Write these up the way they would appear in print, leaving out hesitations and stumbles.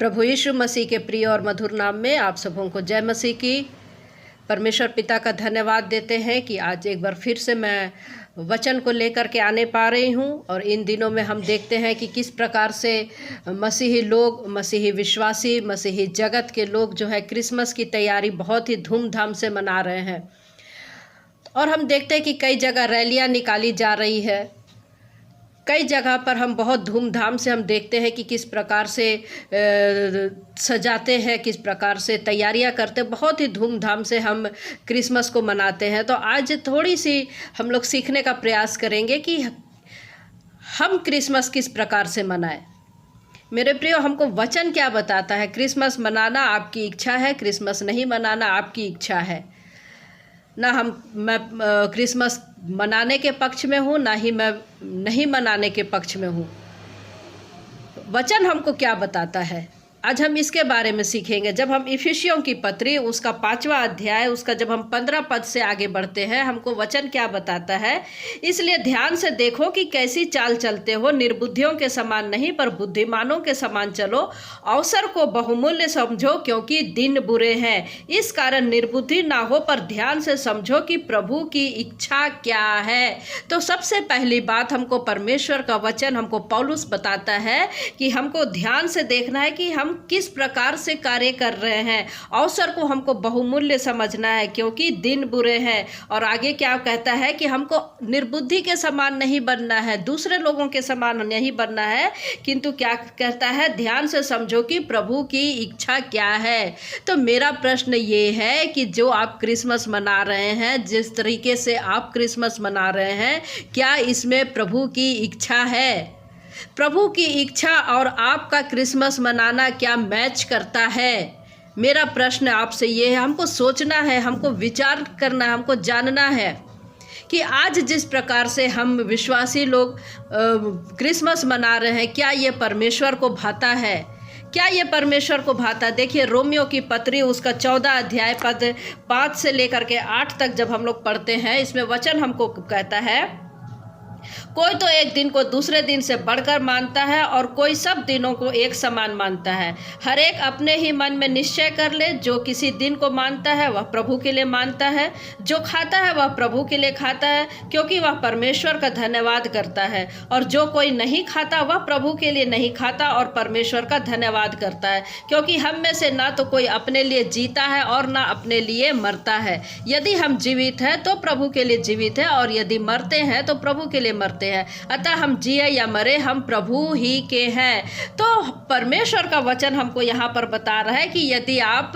प्रभु यीशु मसीह के प्रिय और मधुर नाम में आप सबों को जय मसीह की। परमेश्वर पिता का धन्यवाद देते हैं कि आज एक बार फिर से मैं वचन को लेकर के आने पा रही हूँ। और इन दिनों में हम देखते हैं कि किस प्रकार से मसीही लोग, मसीही विश्वासी, मसीही जगत के लोग जो है क्रिसमस की तैयारी बहुत ही धूमधाम से मना रहे हैं। और हम देखते हैं कि कई जगह रैलियाँ निकाली जा रही है, कई जगह पर हम बहुत धूमधाम से हम देखते हैं कि किस प्रकार से सजाते हैं, किस प्रकार से तैयारियां करते हैं। बहुत ही धूमधाम से हम क्रिसमस को मनाते हैं। तो आज थोड़ी सी हम लोग सीखने का प्रयास करेंगे कि हम क्रिसमस किस प्रकार से मनाएं। मेरे प्रियो, हमको वचन क्या बताता है? क्रिसमस मनाना आपकी इच्छा है, क्रिसमस नहीं मनाना आपकी इच्छा है। ना मैं क्रिसमस मनाने के पक्ष में हूँ, ना ही मैं नहीं मनाने के पक्ष में हूँ। वचन हमको क्या बताता है, आज हम इसके बारे में सीखेंगे। जब हम इफिसियों की पत्री उसका 5वां अध्याय उसका जब हम 15 पद से आगे बढ़ते हैं, हमको वचन क्या बताता है। इसलिए ध्यान से देखो कि कैसी चाल चलते हो, निर्बुद्धियों के समान नहीं पर बुद्धिमानों के समान चलो। अवसर को बहुमूल्य समझो क्योंकि दिन बुरे हैं। इस कारण निर्बुद्धि ना हो पर ध्यान से समझो कि प्रभु की इच्छा क्या है। तो सबसे पहली बात हमको परमेश्वर का वचन हमको पौलुस बताता है कि हमको ध्यान से देखना है कि हम किस प्रकार से कार्य कर रहे हैं। अवसर को हमको बहुमूल्य समझना है क्योंकि दिन बुरे हैं। और आगे क्या कहता है कि हमको निर्बुद्धि के समान नहीं बनना है, दूसरे लोगों के समान नहीं बनना है, किंतु क्या कहता है, ध्यान से समझो कि प्रभु की इच्छा क्या है। तो मेरा प्रश्न ये है कि जो आप क्रिसमस मना रहे हैं, जिस तरीके से आप क्रिसमस मना रहे हैं, क्या इसमें प्रभु की इच्छा है? प्रभु की इच्छा और आपका क्रिसमस मनाना क्या मैच करता है? मेरा प्रश्न आपसे ये है। हमको सोचना है, हमको विचार करना है, हमको जानना है कि आज जिस प्रकार से हम विश्वासी लोग क्रिसमस मना रहे हैं, क्या ये परमेश्वर को भाता है? क्या ये परमेश्वर को भाता? देखिए, रोमियो की पत्री उसका 14 अध्याय पद 5 से लेकर के 8 तक जब हम लोग पढ़ते हैं, इसमें वचन हमको कहता है, कोई तो एक दिन को दूसरे दिन से बढ़कर मानता है और कोई सब दिनों को एक समान मानता है। हर एक अपने ही मन में निश्चय कर ले, जो किसी दिन को मानता है वह प्रभु के लिए मानता है, जो खाता है वह प्रभु के लिए खाता है क्योंकि वह परमेश्वर का धन्यवाद करता है, और जो कोई नहीं खाता वह प्रभु के लिए नहीं खाता और परमेश्वर का धन्यवाद करता है। क्योंकि हम में से ना तो कोई अपने लिए जीता है और ना अपने लिए मरता है। यदि हम जीवित हैं तो प्रभु के लिए जीवित है, और यदि मरते हैं तो प्रभु के लिए मरते हैं। अतः हम जिए या मरे हम प्रभु ही के हैं। तो परमेश्वर का वचन हमको यहाँ पर बता रहा है कि यदि आप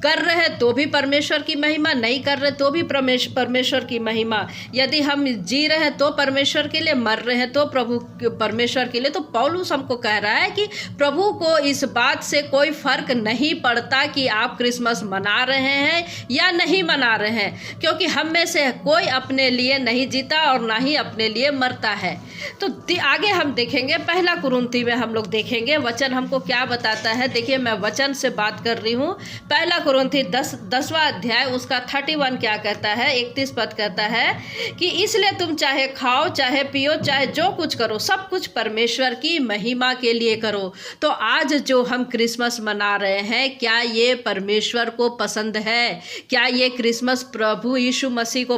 कर रहे हैं तो भी परमेश्वर की महिमा, नहीं कर रहे तो भी परमेश्वर की महिमा। यदि हम जी रहे हैं तो परमेश्वर के लिए, मर रहे हैं तो प्रभु परमेश्वर के लिए। तो पौलुस हमको कह रहा है कि प्रभु को इस बात से कोई फर्क नहीं पड़ता कि आप क्रिसमस मना रहे हैं या नहीं मना रहे हैं, क्योंकि हम में से कोई अपने लिए नहीं जीता और ना ही अपने लिए मरता है। तो आगे हम देखेंगे, 1 कुरिन्थी में हम लोग देखेंगे वचन हमको क्या बताता है। देखिए, मैं वचन से बात कर रही हूँ। 1 कुरिन्थी 10वां अध्याय उसका 31 क्या कहता है, 31 पद कहता है कि इसलिए तुम चाहे खाओ, चाहे पियो, चाहे जो कुछ करो, सब कुछ परमेश्वर की महिमा के लिए करो। तो आज जो हम क्रिसमस मना रहे हैं, क्या ये परमेश्वर को पसंद है? क्या ये क्रिसमस प्रभु यीशु मसीह को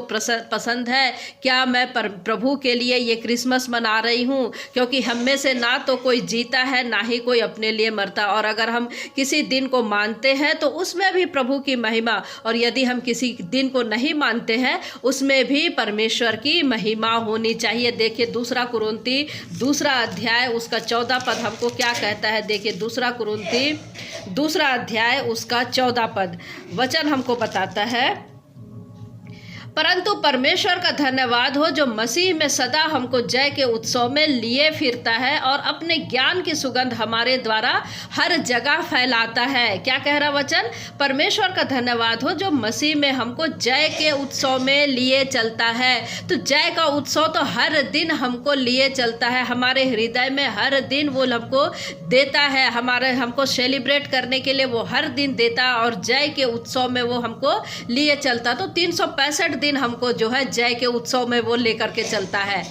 पसंद है? क्या मैं प्रभु के लिए ये क्रिसमस मना रही हूँ? क्योंकि हम में से ना तो कोई जीता है, ना ही कोई अपने लिए मरता। और अगर हम किसी दिन को मानते हैं तो उसमें भी प्रभु की महिमा, और यदि हम किसी दिन को नहीं मानते हैं उसमें भी परमेश्वर की महिमा होनी चाहिए। देखिए, 2 कुरिन्थी 2 अध्याय उसका 14 पद हमको क्या कहता है। देखिए, 2 कुरिन्थी 2 अध्याय उसका 14 पद वचन हमको बताता है, परंतु परमेश्वर का धन्यवाद हो जो मसीह में सदा हमको जय के उत्सव में लिए फिरता है और अपने ज्ञान की सुगंध हमारे द्वारा हर जगह फैलाता है। क्या कह रहा वचन? परमेश्वर का धन्यवाद हो जो मसीह में हमको जय के उत्सव में लिए चलता है। तो जय का उत्सव तो हर दिन हमको लिए चलता है, हमारे हृदय में हर दिन वो हमको देता है, हमको सेलिब्रेट करने के लिए वो हर दिन देता है, और जय के उत्सव में वो हमको लिए चलता। तो 365 दिन हमको जो है जय के उत्सव में वो लेकर के चलता है।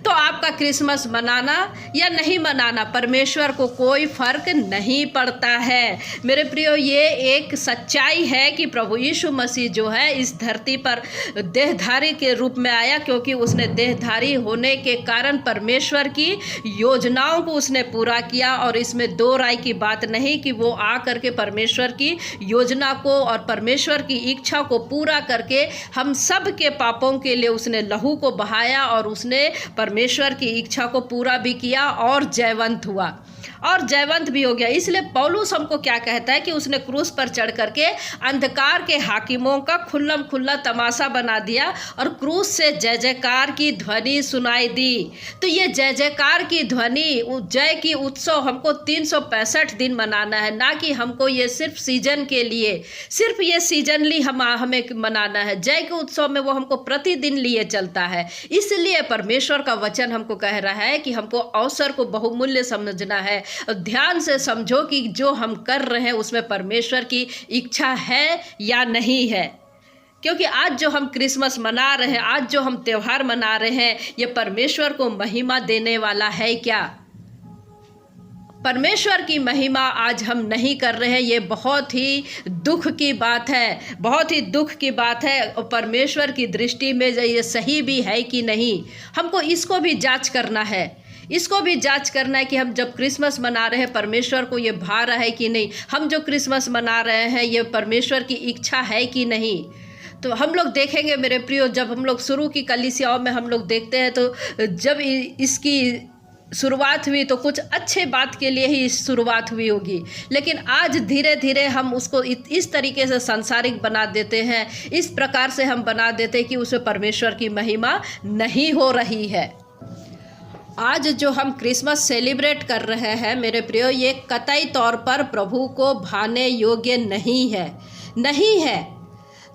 तो आपका क्रिसमस मनाना या नहीं मनाना परमेश्वर को कोई फर्क नहीं पड़ता है। मेरे प्रियो, ये एक सच्चाई है कि प्रभु यीशु मसीह जो है इस धरती पर देहधारी के रूप में आया, क्योंकि उसने देहधारी होने के कारण परमेश्वर की योजनाओं को उसने पूरा किया। और इसमें दो राय की बात नहीं कि वो आ करके परमेश्वर की योजना को और परमेश्वर की इच्छा को पूरा करके हम सब के पापों के लिए उसने लहू को बहाया और उसने परमेश्वर की इच्छा को पूरा भी किया और जयवंत हुआ और जयवंत भी हो गया। इसलिए पौलुस हमको क्या कहता है कि उसने क्रूस पर चढ़ करके अंधकार के हाकिमों का खुल्लम खुल्ला तमाशा बना दिया और क्रूस से जय जयकार की ध्वनि सुनाई दी। तो ये जय जयकार की ध्वनि, जय की उत्सव हमको 365 दिन मनाना है, ना कि हमको ये सिर्फ सीजन के लिए, सिर्फ ये सीजनली हमें मनाना है। जय के उत्सव में वो हमको प्रतिदिन लिए चलता है। इसलिए परमेश्वर का वचन हमको कह रहा है कि हमको अवसर को बहुमूल्य समझना है। ध्यान से समझो कि जो हम कर रहे हैं उसमें परमेश्वर की इच्छा है या नहीं है। क्योंकि आज जो हम क्रिसमस मना रहे हैं, आज जो हम त्यौहार मना रहे हैं, ये परमेश्वर को महिमा देने वाला है क्या? परमेश्वर की महिमा आज हम नहीं कर रहे हैं। ये बहुत ही दुख की बात है, बहुत ही दुख की बात है। और परमेश्वर की दृष्टि में ये सही भी है कि नहीं, हमको इसको भी जांच करना है। इसको भी जांच करना है कि हम जब क्रिसमस मना रहे हैं परमेश्वर को ये भा रहा है कि नहीं, हम जो क्रिसमस मना रहे हैं ये परमेश्वर की इच्छा है कि नहीं। तो हम लोग देखेंगे मेरे प्रियो, जब हम लोग शुरू की कलीसियाओं में हम लोग देखते हैं तो जब इसकी शुरुआत हुई तो कुछ अच्छे बात के लिए ही शुरुआत हुई होगी, लेकिन आज धीरे धीरे हम उसको इस तरीके से सांसारिक बना देते हैं, इस प्रकार से हम बना देते हैं कि उसमें परमेश्वर की महिमा नहीं हो रही है। आज जो हम क्रिसमस सेलिब्रेट कर रहे हैं मेरे प्रियो, ये कतई तौर पर प्रभु को भाने योग्य नहीं है।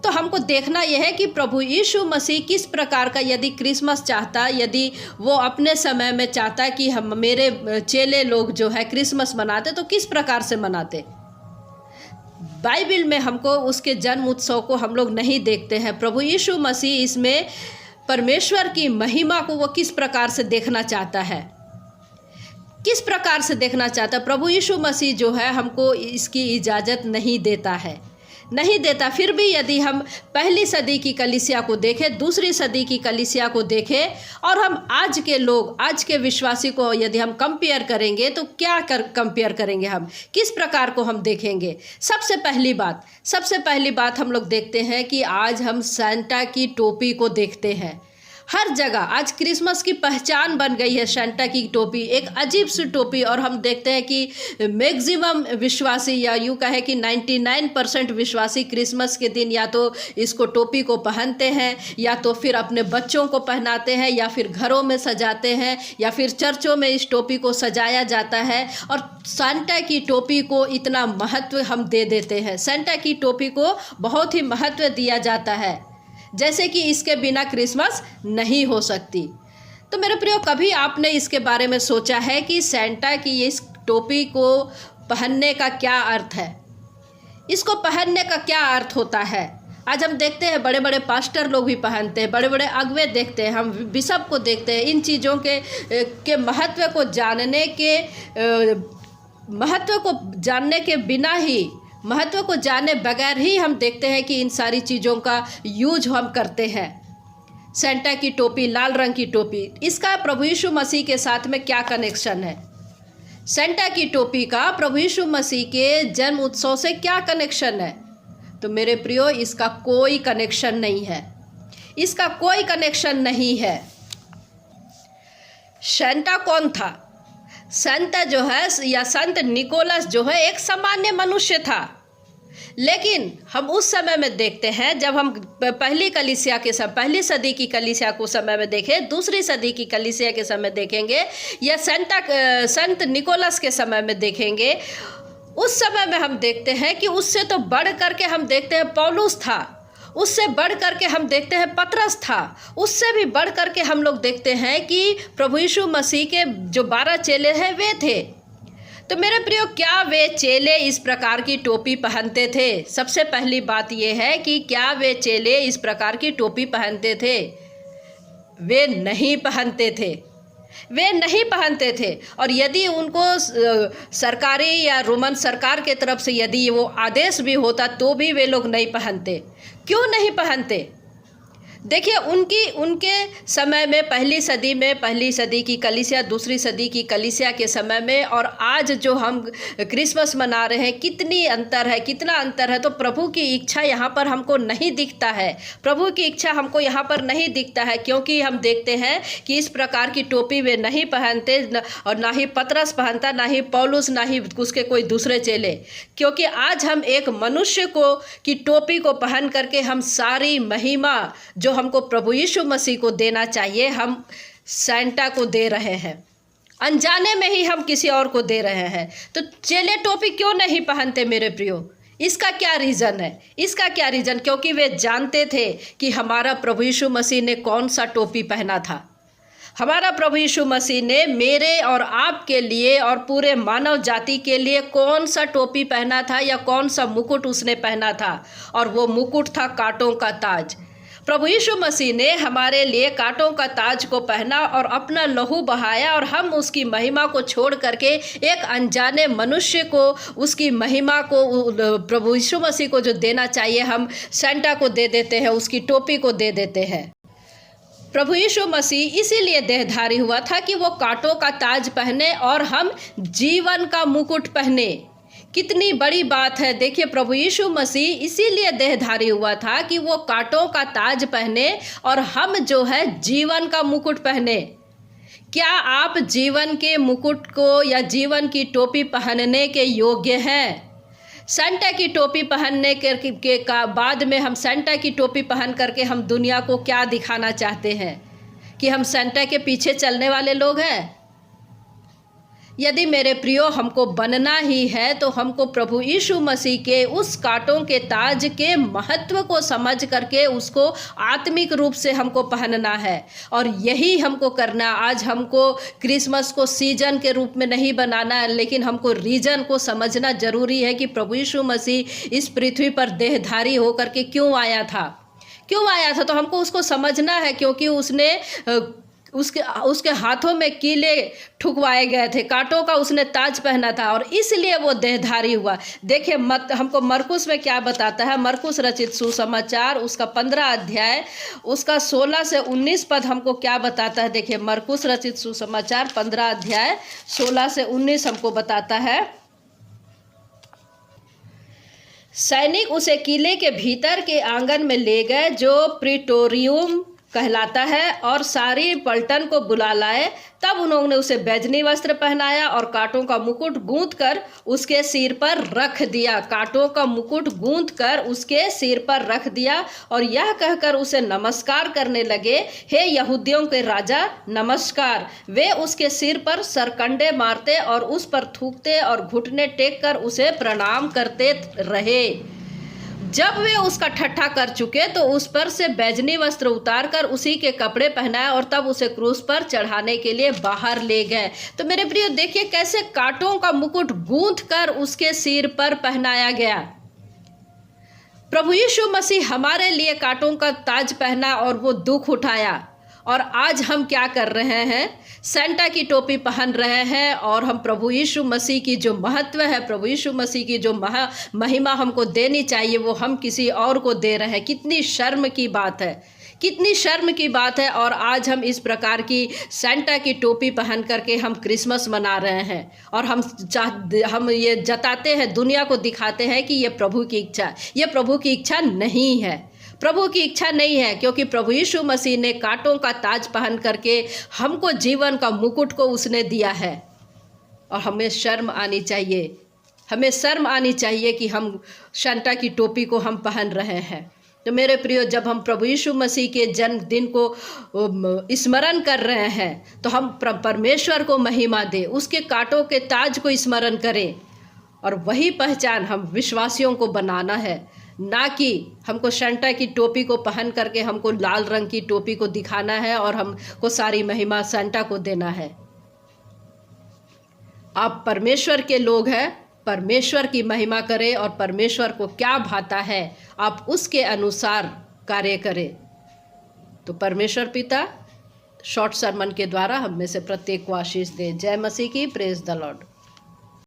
तो हमको देखना यह है कि प्रभु यीशु मसीह किस प्रकार का, यदि क्रिसमस चाहता, यदि वो अपने समय में चाहता कि हम मेरे चेले लोग जो है क्रिसमस मनाते तो किस प्रकार से मनाते। बाइबल में हमको उसके जन्म उत्सव को हम लोग नहीं देखते हैं। प्रभु यीशु मसीह इसमें परमेश्वर की महिमा को वो किस प्रकार से देखना चाहता है, किस प्रकार से देखना चाहता है। प्रभु यीशु मसीह जो है हमको इसकी इजाज़त नहीं देता। फिर भी यदि हम पहली सदी की कलीसिया को देखें, दूसरी सदी की कलीसिया को देखें और हम आज के लोग, आज के विश्वासी को यदि हम कंपेयर करेंगे तो क्या कंपेयर करेंगे, हम किस प्रकार को हम देखेंगे। सबसे पहली बात हम लोग देखते हैं कि आज हम सांता की टोपी को देखते हैं हर जगह। आज क्रिसमस की पहचान बन गई है सांता की टोपी, एक अजीब सी टोपी। और हम देखते हैं कि मैक्सिमम विश्वासी, या यूँ कहे कि 99% विश्वासी क्रिसमस के दिन या तो इसको टोपी को पहनते हैं, या तो फिर अपने बच्चों को पहनाते हैं, या फिर घरों में सजाते हैं, या फिर चर्चों में इस टोपी को सजाया जाता है। और सांता की टोपी को इतना महत्व हम दे देते हैं, सांता की टोपी को बहुत ही महत्व दिया जाता है, जैसे कि इसके बिना क्रिसमस नहीं हो सकती। तो मेरे प्रियो, कभी आपने इसके बारे में सोचा है कि सांता की इस टोपी को पहनने का क्या अर्थ है, इसको पहनने का क्या अर्थ होता है। आज हम देखते हैं बड़े बड़े पास्टर लोग भी पहनते हैं, बड़े बड़े अगुवे देखते हैं, हम बिशप को देखते हैं। इन चीज़ों के महत्व को जानने के बिना ही, महत्व को जाने बगैर ही हम देखते हैं कि इन सारी चीज़ों का यूज हम करते हैं। सांता की टोपी, लाल रंग की टोपी, इसका प्रभु यीशु मसीह के साथ में क्या कनेक्शन है? सांता की टोपी का प्रभु यीशु मसीह के जन्म उत्सव से क्या कनेक्शन है? तो मेरे प्रियो, इसका कोई कनेक्शन नहीं है, इसका कोई कनेक्शन नहीं है। सांता कौन था? संत जो है या संत निकोलस जो है एक सामान्य मनुष्य था, लेकिन हम उस समय में देखते हैं, जब हम पहली सदी की कलीसिया को समय में देखें, दूसरी सदी की कलीसिया के समय देखेंगे, या संत निकोलस के समय में देखेंगे, उस समय में हम देखते हैं कि उससे तो बढ़ करके हम देखते हैं पौलुस था, उससे बढ़ करके हम देखते हैं पतरस था, उससे भी बढ़ करके हम लोग देखते हैं कि प्रभु यीशु मसीह के जो 12 चेले हैं वे थे। तो मेरे प्रियो, क्या वे चेले इस प्रकार की टोपी पहनते थे? सबसे पहली बात यह है कि क्या वे चेले इस प्रकार की टोपी पहनते थे? वे नहीं पहनते थे, वे नहीं पहनते थे। और यदि उनको सरकारी या रोमन सरकार के तरफ से यदि वो आदेश भी होता तो भी वे लोग नहीं पहनते। क्यों नहीं पहनते? देखिए, उनके समय में पहली सदी की कलीसिया, दूसरी सदी की कलीसिया के समय में और आज जो हम क्रिसमस मना रहे हैं, कितना अंतर है। तो प्रभु की इच्छा यहाँ पर हमको नहीं दिखता है, प्रभु की इच्छा हमको यहाँ पर नहीं दिखता है, क्योंकि हम देखते हैं कि इस प्रकार की टोपी वे नहीं पहनते, और ना ही पतरस पहनता, ना ही पौलुस, ना ही उसके कोई दूसरे चेले। क्योंकि आज हम एक मनुष्य को की टोपी को पहन करके हम सारी महिमा जो हमको प्रभु यीशु मसीह को देना चाहिए, हम सैंटा को दे रहे हैं, अनजाने में ही हम किसी और को दे रहे हैं। तो चेले टोपी क्यों नहीं पहनते मेरे प्रियो? इसका क्या रीज़न है? इसका क्या रीज़न? क्योंकि वे जानते थे कि हमारा प्रभु यीशु मसीह ने कौन सा टोपी पहना था। हमारा प्रभु यीशु मसीह ने मेरे और आपके लिए और पूरे मानव जाति के लिए कौन सा टोपी पहना था, या कौन सा मुकुट उसने पहना था, और वो मुकुट था कांटों का ताज। प्रभु यीशु मसीह ने हमारे लिए कांटों का ताज को पहना और अपना लहू बहाया, और हम उसकी महिमा को छोड़ करके एक अनजाने मनुष्य को उसकी महिमा को, प्रभु यीशु मसीह को जो देना चाहिए, हम सैंटा को दे देते हैं, उसकी टोपी को दे देते हैं। प्रभु यीशु मसीह इसीलिए देहधारी हुआ था कि वो कांटों का ताज पहने और हम जीवन का मुकुट पहने। कितनी बड़ी बात है। देखिए, प्रभु यीशु मसीह इसीलिए देहधारी हुआ था कि वो कांटों का ताज पहने और हम जो है जीवन का मुकुट पहने। क्या आप जीवन के मुकुट को या जीवन की टोपी पहनने के योग्य हैं? सैंटा की टोपी पहनने के बाद में हम सैंटा की टोपी पहन करके हम दुनिया को क्या दिखाना चाहते हैं? कि हम सैंटा के पीछे चलने वाले लोग हैं? यदि मेरे प्रियो हमको बनना ही है तो हमको प्रभु यीशु मसीह के उस कांटों के ताज के महत्व को समझ करके उसको आत्मिक रूप से हमको पहनना है, और यही हमको करना। आज हमको क्रिसमस को सीजन के रूप में नहीं बनाना है, लेकिन हमको रीजन को समझना जरूरी है कि प्रभु यीशु मसीह इस पृथ्वी पर देहधारी होकर के क्यों आया था। तो हमको उसको समझना है, क्योंकि उसके हाथों में कीले ठुकवाए गए थे, कांटों का उसने ताज पहना था, और इसलिए वो देहधारी हुआ। देखिए, हमको मरकुस में क्या बताता है। मरकुस रचित सुसमाचार उसका 15 अध्याय उसका 16 से 19 पद हमको क्या बताता है। देखिए, मरकुस रचित सुसमाचार 15 अध्याय 16 से 19 हमको बताता है। सैनिक उसे किले के भीतर के आंगन में ले गए, जो प्रीटोरियम कहलाता है, और सारी पलटन को बुला लाए। तब उन्होंने उसे बैजनी वस्त्र पहनाया और कांटों का मुकुट गूंथ कर उसके सिर पर रख दिया। कांटों का मुकुट गूंथ कर उसके सिर पर रख दिया, और यह कहकर उसे नमस्कार करने लगे, हे यहूदियों के राजा, नमस्कार। वे उसके सिर पर सरकंडे मारते और उस पर थूकते और घुटने टेक कर उसे प्रणाम करते रहे। जब वे उसका ठट्ठा कर चुके तो उस पर से बैजनी वस्त्र उतार कर उसी के कपड़े पहनाए, और तब उसे क्रूस पर चढ़ाने के लिए बाहर ले गए। तो मेरे प्रिय, देखिए कैसे कांटों का मुकुट गूंथ कर उसके सिर पर पहनाया गया। प्रभु यीशु मसीह हमारे लिए कांटों का ताज पहना और वो दुख उठाया, और आज हम क्या कर रहे हैं? सैंटा की टोपी पहन रहे हैं, और हम प्रभु यीशु मसीह की जो महत्व है, प्रभु यीशु मसीह की जो महिमा हमको देनी चाहिए, वो हम किसी और को दे रहे हैं। कितनी शर्म की बात है, कितनी शर्म की बात है। और आज हम इस प्रकार की सैंटा की टोपी पहन करके हम क्रिसमस मना रहे हैं, और हम ये जताते हैं, दुनिया को दिखाते हैं कि ये प्रभु की इच्छा। ये प्रभु की इच्छा नहीं है, प्रभु की इच्छा नहीं है, क्योंकि प्रभु यीशु मसीह ने कांटों का ताज पहन करके हमको जीवन का मुकुट को उसने दिया है। और हमें शर्म आनी चाहिए, हमें शर्म आनी चाहिए कि हम सैंटा की टोपी को हम पहन रहे हैं। तो मेरे प्रियो, जब हम प्रभु यीशु मसीह के जन्मदिन को स्मरण कर रहे हैं, तो हम परमेश्वर को महिमा दें, उसके कांटों के ताज को स्मरण करें, और वही पहचान हम विश्वासियों को बनाना है, ना कि हमको सैंटा की टोपी को पहन करके हमको लाल रंग की टोपी को दिखाना है और हमको सारी महिमा सैंटा को देना है। आप परमेश्वर के लोग हैं, परमेश्वर की महिमा करें, और परमेश्वर को क्या भाता है आप उसके अनुसार कार्य करें। तो परमेश्वर पिता शॉर्ट सरमन के द्वारा हम में से प्रत्येक को आशीष दे। जय मसीह की। Praise the Lord.